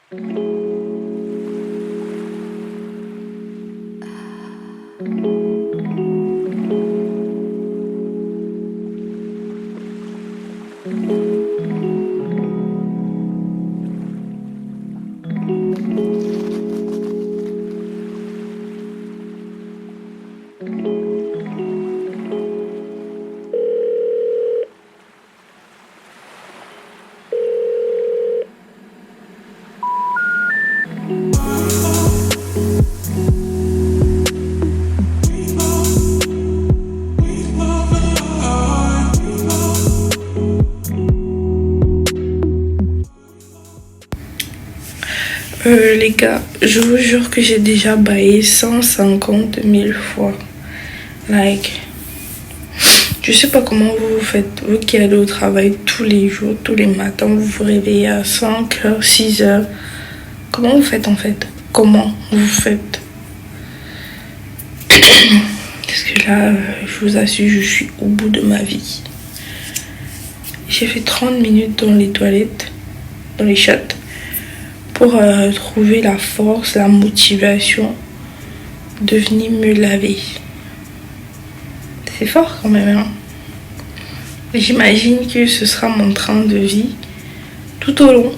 Les gars, je vous jure que j'ai déjà baillé 150 000 fois. Like, je sais pas comment vous faites, vous qui allez au travail tous les jours, tous les matins, vous vous réveillez à 5 h, 6 h. Comment vous faites en fait? Comment vous faites? Parce que là, je vous assure, je suis au bout de ma vie. J'ai fait 30 minutes dans les toilettes, dans les chiottes, pour trouver la force, la motivation de venir me laver. C'est fort quand même, hein? J'imagine que ce sera mon train de vie tout au long.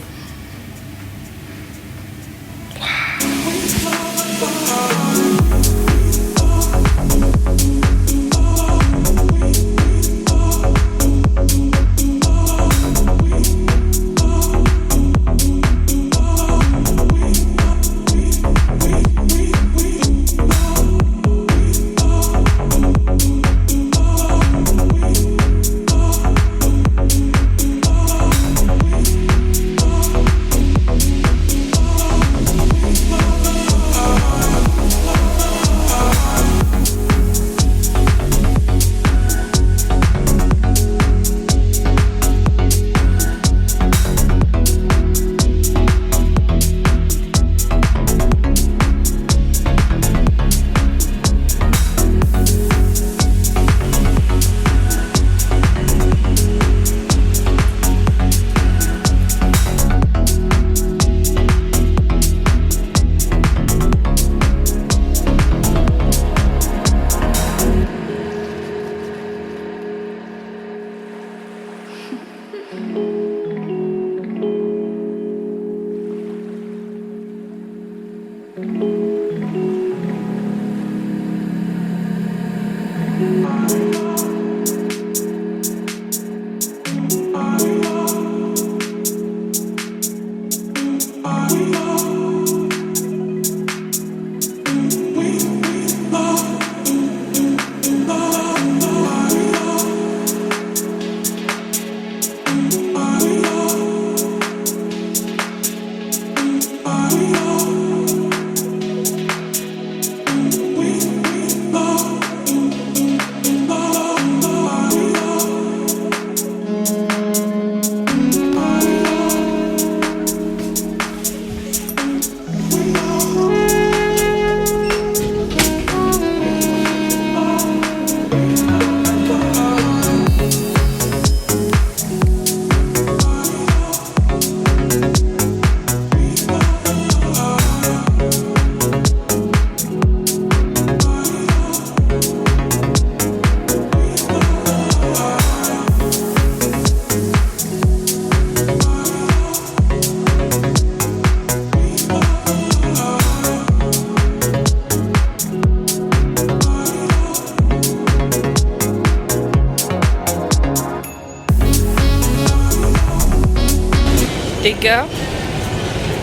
Les gars,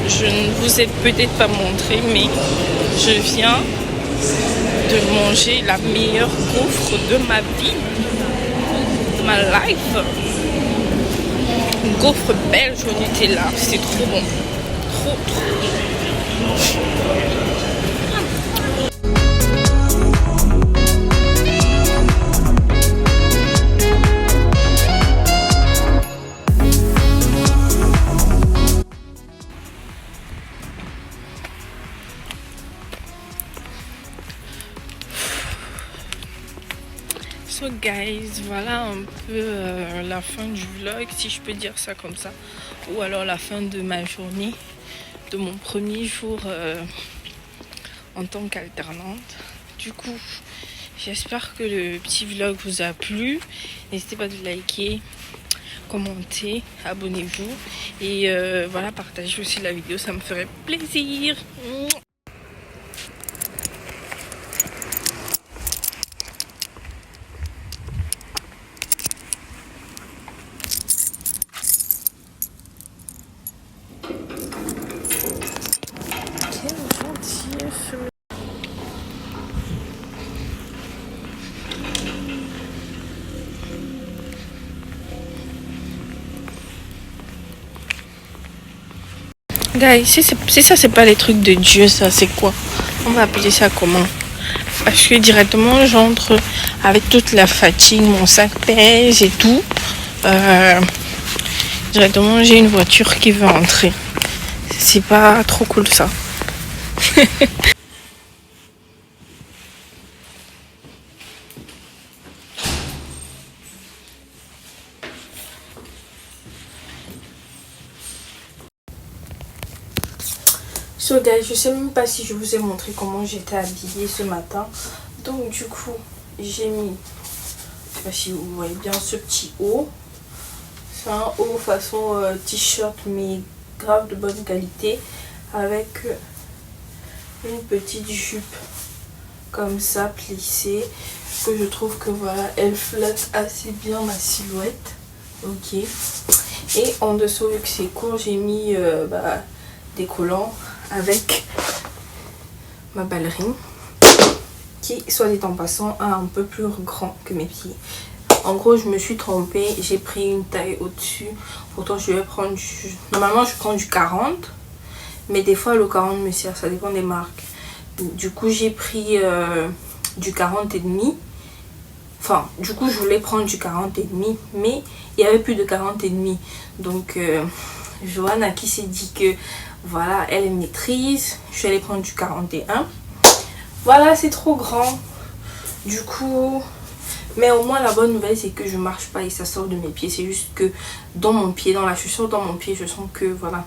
je ne vous ai peut-être pas montré, mais je viens de manger la meilleure gaufre de ma vie, de ma life. Une gaufre belge au Nutella, c'est trop bon, trop bon. So guys, voilà un peu la fin du vlog, si je peux dire ça comme ça, ou alors la fin de ma journée. de mon premier jour en tant qu'alternante. Du coup, j'espère que le petit vlog vous a plu. N'hésitez pas de liker, commenter, abonnez-vous et voilà, partagez aussi la vidéo, ça me ferait plaisir. Guys, si ça c'est pas les trucs de Dieu, ça c'est quoi? On va appeler ça comment? Parce que directement j'entre avec toute la fatigue, mon sac pèse et tout. Directement j'ai une voiture qui veut entrer. C'est pas trop cool ça. So guys, je sais même pas si je vous ai montré comment j'étais habillée ce matin. Donc du coup, j'ai mis, je sais pas si vous voyez bien ce petit haut. C'est un haut façon t-shirt mais grave de bonne qualité. Avec une petite jupe comme ça plissée. Que je trouve que voilà, elle flotte assez bien ma silhouette. Ok. Et en dessous, vu que c'est court, j'ai mis des collants avec ma ballerine qui, soit dit en passant, a un peu plus grand que mes pieds. En gros, je me suis trompée, j'ai pris une taille au-dessus. Pourtant, je vais prendre normalement, je prends du 40, mais des fois, le 40 me sert, ça dépend des marques. Du coup, j'ai pris du 40 et demi. Enfin, du coup, je voulais prendre du 40 et demi, mais il y avait plus de 40 et demi. Donc, Johanna qui s'est dit que voilà, elle maîtrise. Je suis allée prendre du 41. Voilà, c'est trop grand. Du coup, mais au moins la bonne nouvelle, c'est que je marche pas et ça sort de mes pieds. C'est juste que dans mon pied, dans la chaussure, dans mon pied, je sens que voilà,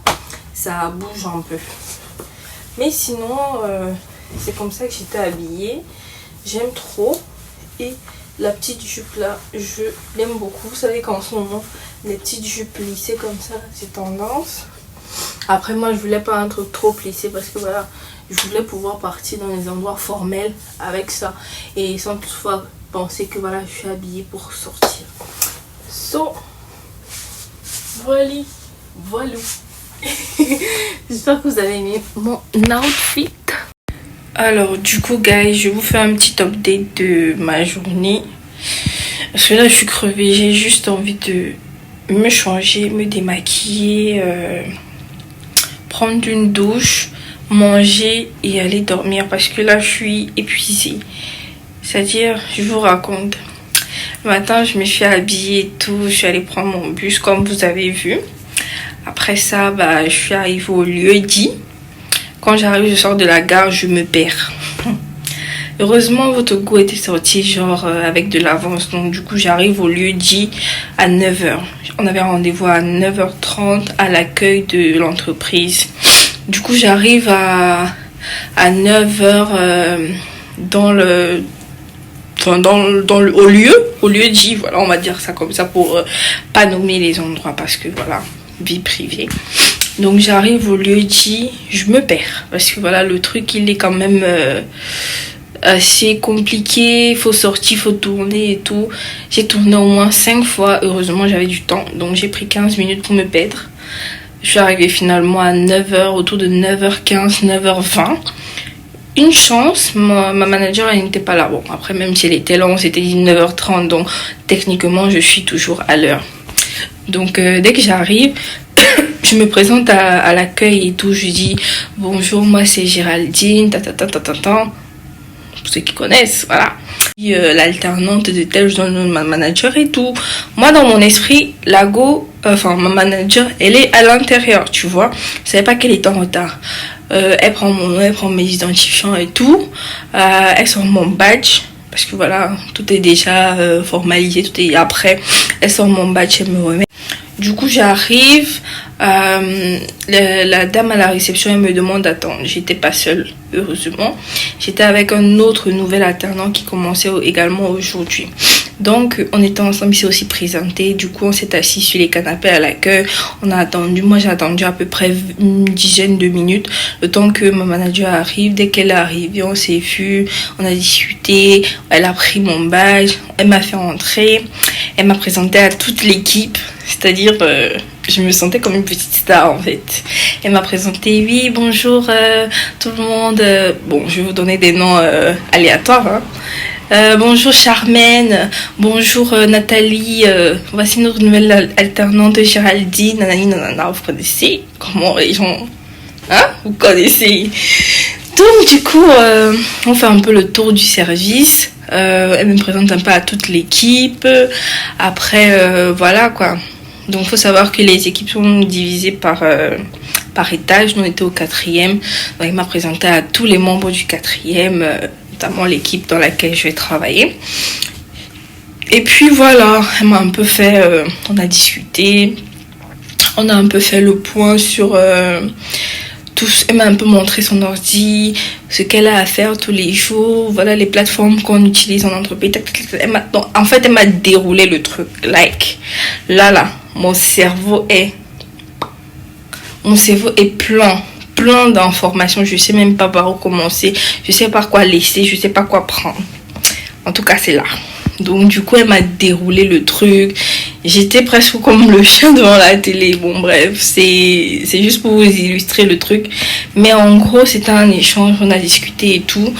ça bouge un peu. Mais sinon, c'est comme ça que j'étais habillée. J'aime trop. Et la petite jupe là, je l'aime beaucoup. Vous savez qu'en ce moment, les petites jupes plissées comme ça, c'est tendance. Après, moi, je voulais pas un truc trop plissé parce que voilà, je voulais pouvoir partir dans des endroits formels avec ça. Et sans toutefois penser que voilà, je suis habillée pour sortir. So, voilà. J'espère que vous avez aimé mon outfit. Alors, du coup, guys, je vous fais un petit update de ma journée. Parce que là, je suis crevée. J'ai juste envie de me changer, me démaquiller, prendre une douche, manger et aller dormir. Parce que là, je suis épuisée. C'est-à-dire, je vous raconte. Le matin, je me suis habillée et tout. Je suis allée prendre mon bus, comme vous avez vu. Après ça, je suis arrivée au lieu dit. Quand j'arrive, je sors de la gare, je me perds. Heureusement, votre go était sorti genre avec de l'avance. Donc du coup, j'arrive au lieu dit à 9h. On avait rendez-vous à 9h30 à l'accueil de l'entreprise. Du coup, j'arrive à 9h au lieu dit. Voilà, on va dire ça comme ça pour pas nommer les endroits parce que voilà, vie privée. Donc j'arrive au lieu dit, je me perds. Parce que voilà, le truc, il est quand même assez compliqué. Il faut sortir, il faut tourner et tout. J'ai tourné au moins 5 fois. Heureusement, j'avais du temps. Donc j'ai pris 15 minutes pour me perdre. Je suis arrivée finalement à 9h, autour de 9h15, 9h20. Une chance, ma manager, elle n'était pas là. Bon, après, même si elle était là, on s'était dit 9h30. Donc techniquement, je suis toujours à l'heure. Donc dès que j'arrive, je me présente à l'accueil et tout. Je dis bonjour, moi c'est Géraldine, pour ceux qui connaissent, voilà. L'alternante de tel, je donne ma manager et tout. Moi dans mon esprit, ma manager, elle est à l'intérieur, tu vois. Je savais pas qu'elle était en retard. Elle prend mon nom, elle prend mes identifiants et tout. Elle sort mon badge. Parce que voilà, tout est déjà formalisé, tout est après. Elle sort mon badge, elle me remet. Du coup, j'arrive, La dame à la réception, elle me demande d'attendre. J'étais pas seule, heureusement. J'étais avec un autre nouvel alternant qui commençait également aujourd'hui. Donc, on était ensemble, il s'est aussi présenté. Du coup, on s'est assis sur les canapés à l'accueil. On a attendu. Moi, j'ai attendu à peu près une dizaine de minutes. Le temps que ma manager arrive. Dès qu'elle est arrivée, on s'est vu. On a discuté. Elle a pris mon badge. Elle m'a fait entrer. Elle m'a présenté à toute l'équipe. C'est-à-dire, je me sentais comme une petite star, en fait. Elle m'a présenté. Oui, bonjour tout le monde. Bon, je vais vous donner des noms aléatoires, hein. Bonjour Charmaine, bonjour Nathalie, voici notre nouvelle alternante Géraldine, nanani nanana, vous connaissez comment les gens, hein, vous connaissez. Donc du coup, on fait un peu le tour du service, elle me présente un peu à toute l'équipe, après voilà quoi. Donc faut savoir que les équipes sont divisées par étage, nous on était au 4e, donc elle m'a présenté à tous les membres du 4e, notamment l'équipe dans laquelle je vais travailler. Et puis voilà, elle m'a un peu fait, on a discuté, on a un peu fait le point sur tout. Elle m'a un peu montré son ordi, ce qu'elle a à faire tous les jours, voilà les plateformes qu'on utilise en entreprise. Donc, en fait, elle m'a déroulé le truc. Là, mon cerveau est plein d'informations, je sais même pas par où commencer, je sais pas quoi laisser, je sais pas quoi prendre. En tout cas, c'est là. Donc du coup, elle m'a déroulé le truc. J'étais presque comme le chien devant la télé. Bon bref, c'est juste pour vous illustrer le truc. Mais en gros, c'était un échange, on a discuté et tout.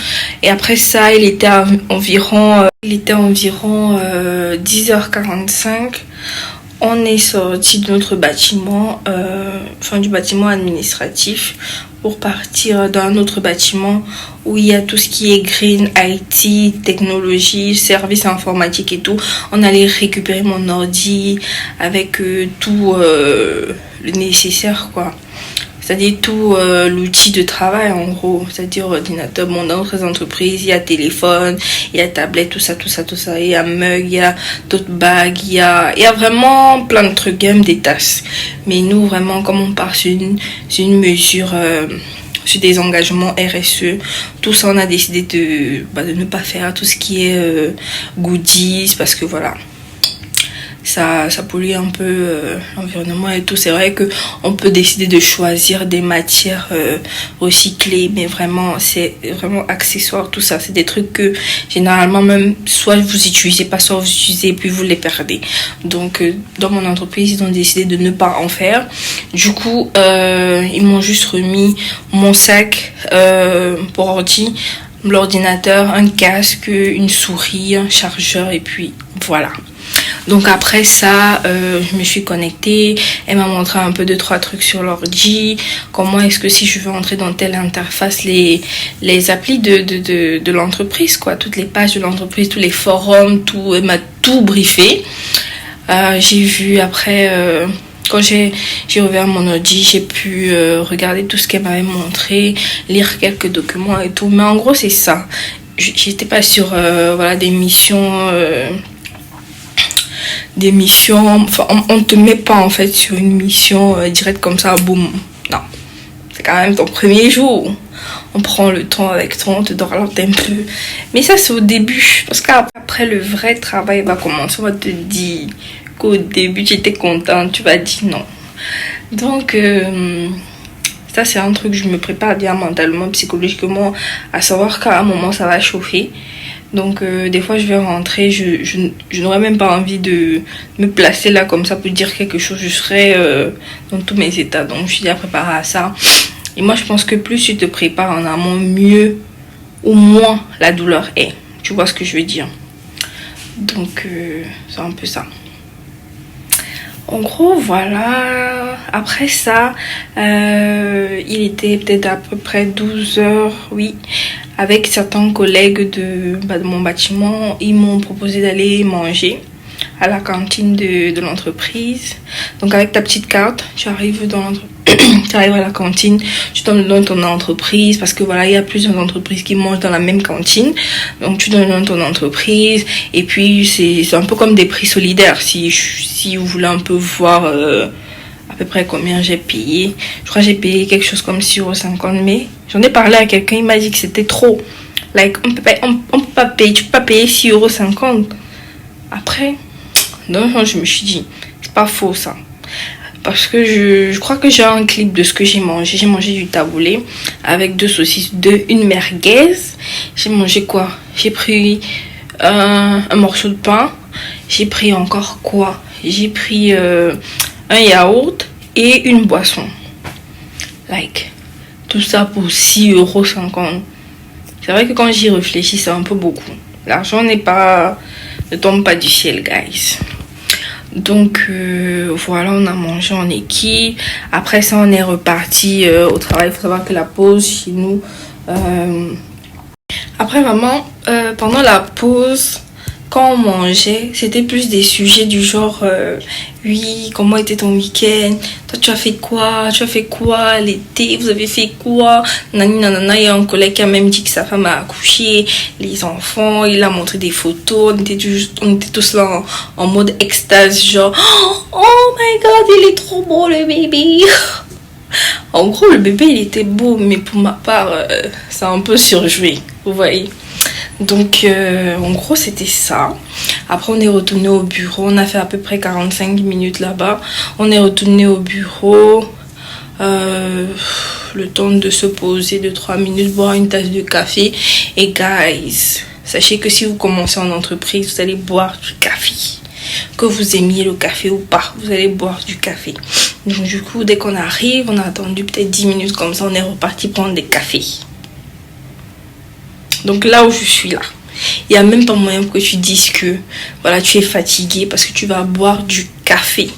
Et après ça, il était environ 10h45. On est sorti de notre bâtiment, du bâtiment administratif, pour partir dans un autre bâtiment où il y a tout ce qui est green, IT, technologie, services informatiques et tout. On allait récupérer mon ordi avec tout le nécessaire, quoi. C'est-à-dire tout l'outil de travail en gros, c'est-à-dire ordinateur. Bon, dans d'autres entreprises, il y a téléphone, il y a tablette, tout ça. Il y a mug, il y a d'autres bagues, il y a vraiment plein de trucs, même des tasses. Mais nous, vraiment, comme on part sur une mesure, sur des engagements RSE, tout ça, on a décidé de ne pas faire tout ce qui est goodies, parce que voilà. Ça pollue un peu l'environnement et tout. C'est vrai que on peut décider de choisir des matières recyclées, mais vraiment c'est vraiment accessoire tout ça. C'est des trucs que généralement même soit vous utilisez pas, soit vous utilisez et puis vous les perdez. Donc dans mon entreprise, ils ont décidé de ne pas en faire. Du coup, ils m'ont juste remis mon sac pour ordi, l'ordinateur, un casque, une souris, un chargeur et puis voilà. Donc après ça, je me suis connectée. Elle m'a montré un peu 2-3 trucs sur l'ordi. Comment est-ce que si je veux entrer dans telle interface, les applis de l'entreprise, quoi. Toutes les pages de l'entreprise, tous les forums, tout. Elle m'a tout briefé. J'ai vu après, quand j'ai ouvert mon ordi, j'ai pu regarder tout ce qu'elle m'avait montré, lire quelques documents et tout. Mais en gros, c'est ça. J'étais pas sur des missions... enfin on te met pas en fait sur une mission directe comme ça, boum. Non, c'est quand même ton premier jour, on prend le temps avec toi, on te dorlote un peu, mais ça c'est au début, parce qu'après le vrai travail va commencer. On va te dire qu'au début tu étais contente, tu vas dire non. Donc ça c'est un truc que je me prépare bien mentalement, psychologiquement, à savoir qu'à un moment ça va chauffer. Donc des fois je vais rentrer, je n'aurais même pas envie de me placer là comme ça pour dire quelque chose. Je serai dans tous mes états, donc je suis déjà préparée à ça. Et moi je pense que plus tu te prépares en amont, mieux ou moins la douleur est. Tu vois ce que je veux dire? Donc c'est un peu ça. En gros, voilà. Après ça, il était peut-être à peu près 12 heures, oui. Avec certains collègues de mon bâtiment, ils m'ont proposé d'aller manger à la cantine de l'entreprise. Donc avec ta petite carte, tu arrives à la cantine, tu donnes le nom de ton entreprise, parce que voilà, il y a plusieurs entreprises qui mangent dans la même cantine. Donc tu donnes le nom de ton entreprise, et puis c'est un peu comme des prix solidaires, si vous voulez un peu voir à peu près combien j'ai payé. Je crois que j'ai payé quelque chose comme 6,50 €, mais j'en ai parlé à quelqu'un, il m'a dit que c'était trop. Like, on peut pas payer, tu peux pas payer 6,50 €. Après, donc je me suis dit, c'est pas faux ça. Parce que je crois que j'ai un clip de ce que j'ai mangé. J'ai mangé du taboulé avec 2 saucisses, une merguez. J'ai mangé quoi? J'ai pris un morceau de pain. J'ai pris encore quoi? J'ai pris un yaourt et une boisson. Like, tout ça pour 6,50 €. C'est vrai que quand j'y réfléchis, c'est un peu beaucoup. L'argent ne tombe pas du ciel, guys. Donc voilà, on a mangé en équipe. Après ça, on est reparti au travail. Il faut savoir que la pause chez nous... Après vraiment, pendant la pause, quand on mangeait, c'était plus des sujets du genre oui, comment était ton week-end? Toi, tu as fait quoi? Tu as fait quoi l'été? Vous avez fait quoi? Nani, nanana. Il y a un collègue qui a même dit que sa femme a accouché, les enfants. Il a montré des photos. On était tous là en mode extase, genre oh my god, il est trop beau le bébé. En gros, le bébé, il était beau, mais pour ma part, ça a un peu surjoué, vous voyez. Donc, en gros, c'était ça. Après, on est retourné au bureau. On a fait à peu près 45 minutes là-bas. On est retourné au bureau. Le temps de se poser de 3 minutes, boire une tasse de café. Et guys, sachez que si vous commencez en entreprise, vous allez boire du café. Que vous aimiez le café ou pas, vous allez boire du café. Donc, du coup, dès qu'on arrive, on a attendu peut-être 10 minutes comme ça. On est reparti prendre des cafés. Donc là où je suis là, il n'y a même pas moyen que tu dises que voilà, tu es fatigué parce que tu vas boire du café.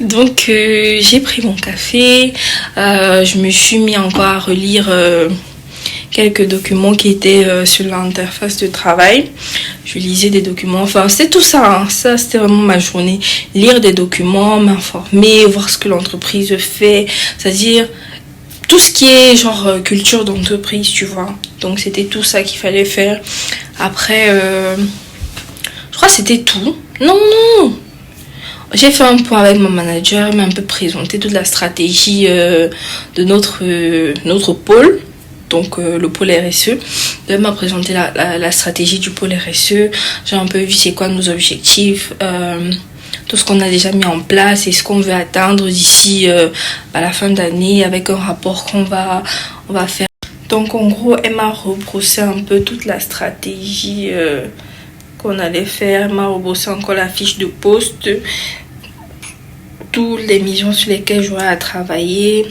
Donc j'ai pris mon café, je me suis mis encore à relire quelques documents qui étaient sur l'interface de travail. Je lisais des documents, enfin c'est tout ça, hein. Ça c'était vraiment ma journée. Lire des documents, m'informer, voir ce que l'entreprise fait, c'est-à-dire tout ce qui est genre culture d'entreprise, tu vois. Donc c'était tout ça qu'il fallait faire. Après, je crois que c'était tout. Non. J'ai fait un point avec mon manager, il m'a un peu présenté toute la stratégie de notre pôle. Donc le pôle RSE. Il m'a présenté la stratégie du pôle RSE. J'ai un peu vu c'est quoi nos objectifs. Tout ce qu'on a déjà mis en place et ce qu'on veut atteindre d'ici à la fin d'année avec un rapport qu'on va faire. Donc en gros, elle m'a rebrossé un peu toute la stratégie qu'on allait faire. Elle m'a rebrossé encore la fiche de poste, toutes les missions sur lesquelles j'aurai à travailler,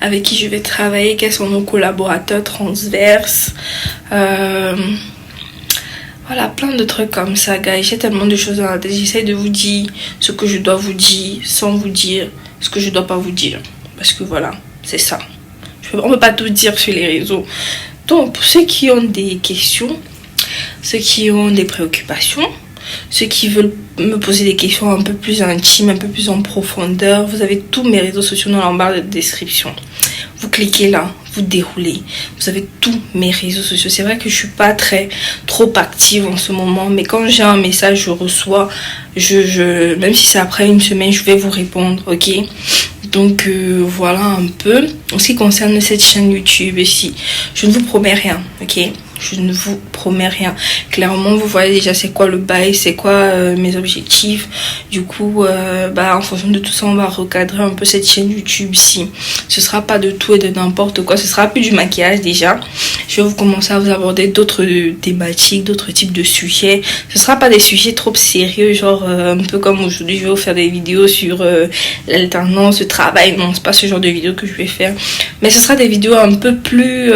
avec qui je vais travailler, quels sont nos collaborateurs transverses. Voilà, plein de trucs comme ça, guys. J'ai tellement de choses dans la tête. J'essaie de vous dire ce que je dois vous dire sans vous dire ce que je dois pas vous dire. Parce que voilà, c'est ça. On peut pas tout dire sur les réseaux. Donc, pour ceux qui ont des questions, ceux qui ont des préoccupations, ceux qui veulent me poser des questions un peu plus intimes, un peu plus en profondeur, vous avez tous mes réseaux sociaux dans la barre de description. Vous cliquez là, vous déroulez. Vous avez tous mes réseaux sociaux. C'est vrai que je suis pas trop active en ce moment, mais quand j'ai un message, je reçois. Même si c'est après une semaine, je vais vous répondre, ok? Donc voilà un peu. En ce qui concerne cette chaîne YouTube ici, je ne vous promets rien, ok? Je ne vous promets rien. Clairement, vous voyez déjà c'est quoi le bail, c'est quoi mes objectifs. Du coup, en fonction de tout ça, on va recadrer un peu cette chaîne YouTube ici. Ce sera pas de tout et de n'importe quoi. Ce sera plus du maquillage déjà. Je vais vous commencer à vous aborder d'autres thématiques, d'autres types de sujets. Ce sera pas des sujets trop sérieux, genre un peu comme aujourd'hui, je vais vous faire des vidéos sur l'alternance, le travail. Non, c'est pas ce genre de vidéos que je vais faire. Mais ce sera des vidéos un peu plus...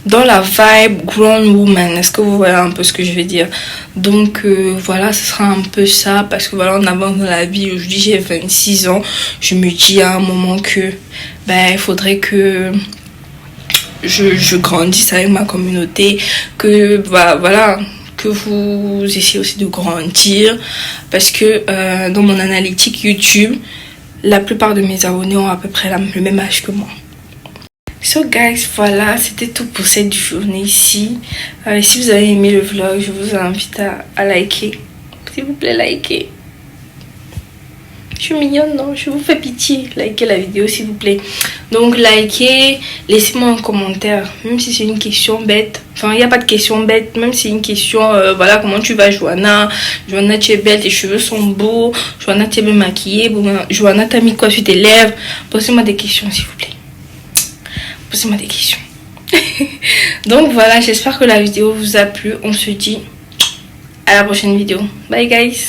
dans la vibe grown woman. Est-ce que vous voyez un peu ce que je veux dire? Donc voilà, ce sera un peu ça, parce que voilà, on avance dans la vie. Aujourd'hui j'ai 26 ans, je me dis à un moment que il faudrait que je grandisse avec ma communauté, que voilà, que vous essayez aussi de grandir, parce que dans mon analytique YouTube, la plupart de mes abonnés ont à peu près le même âge que moi. So guys, voilà, c'était tout pour cette journée ici. Si vous avez aimé le vlog, je vous invite à liker. S'il vous plaît, likez. Je suis mignonne, non? Je vous fais pitié. Likez la vidéo s'il vous plaît. Donc likez, laissez-moi un commentaire. Même si c'est une question bête. Enfin, il n'y a pas de question bête. Même si c'est une question, voilà, comment tu vas, Joanna? Joanna, tu es belle, tes cheveux sont beaux. Joanna, tu es bien maquillée. Joanna, t'as mis quoi sur tes lèvres? Posez-moi des questions s'il vous plaît. Posez-moi des questions. Donc voilà, j'espère que la vidéo vous a plu. On se dit à la prochaine vidéo. Bye guys.